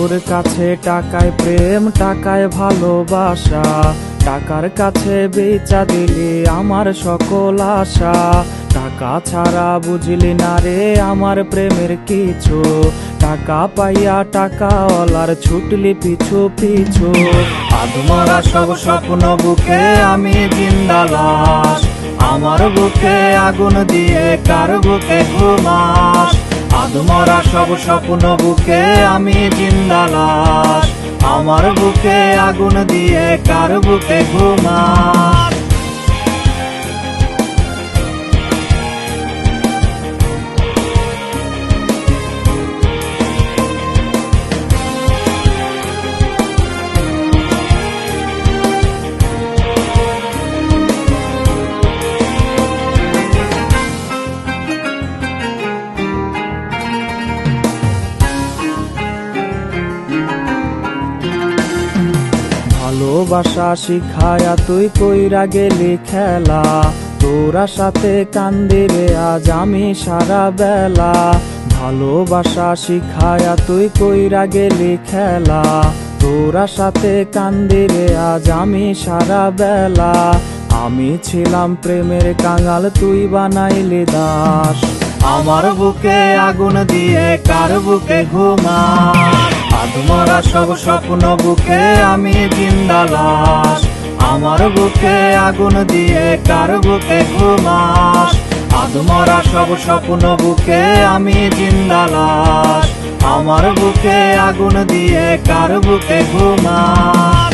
তোর কাছে টাকায় প্রেম, টাকায় ভালোবাসা, টাকার কাছে বেচা দিলি আমার সকল আশা। টাকা ছাড়া বুঝলি না রে আমার প্রেমের কিছু, টাকা পাইয়া টাকাওয়ালার ছুটলি পিছু পিছু। আধমরা সব স্বপ্ন বুকে আমি জিন্দা লাশ, আমার বুকে আগুন দিয়ে কার বুকে ঘুমাস। আধমরা সব স্বপ্ন বুকে আমি জিন্দা লাশ, আমার বুকে আগুন দিয়ে কার বুকে ঘুমাস। ভালোবাসা শিখায়া তুই কইরা গেলি খেলা, তোরা সাথে কান্দি রে আজ আমি সারা বেলা। ভালোবাসা শিখায়া তুই কইরা গেলি খেলা, তোরা সাথে কান্দি রে আজ আমি সারা বেলা। আমি ছিলাম প্রেমের কাঙাল, তুই বানাইলি দাস, আমার বুকে আগুন দিয়ে কার বুকে ঘুমাস। আধমরা সব স্বপ্ন বুকে আমি জিন্দা লাশ, আমার বুকে আগুন দিয়ে কার বুকে ঘুমাস। আধমরা সব স্বপ্ন বুকে আমি জিন্দা লাশ, আমার বুকে আগুন দিয়ে কার বুকে ঘুমাস।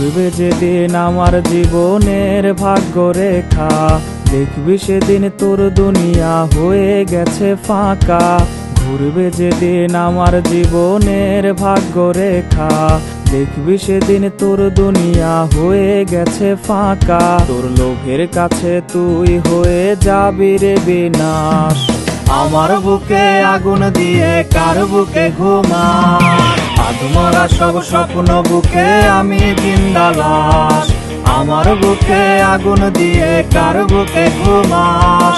ঘুরবে যেদিন আমার জীবনের ভাগ্য রেখা, দেখবি সেদিন তোর দুনিয়া হয়ে গেছে ফাঁকা। ঘুরবে যেদিন আমার জীবনের ভাগ্য রেখা, দেখবি সেদিন তোর দুনিয়া হয়ে গেছে ফাঁকা। তোর লোভের কাছে তুই হয়ে যাবি রে বিনাশ, আমার বুকে আগুন দিয়ে কার বুকে ঘুমাস। আধমরা সব স্বপ্ন বুকে আমি জিন্দা লাশ, আমার বুকে আগুন দিয়ে কার বুকে ঘুমাস।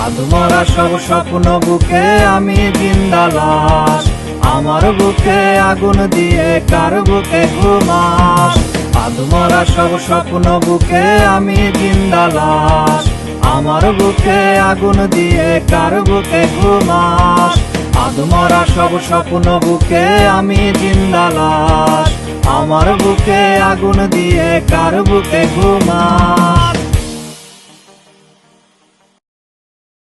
আধমরা সব স্বপ্ন বুকে আমি জিন্দা লাশ, আমার বুকে আগুন দিয়ে কার বুকে ঘুমাস। আধমরা সব স্বপ্ন বুকে আমি জিন্দা লাশ, আমার বুকে আগুন দিয়ে কার বুকে ঘুমাস। আধমরা সব স্বপ্ন বুকে আমি জিন্দা লাশ, আমার বুকে আগুন দিয়ে কার বুকে ঘুমাস।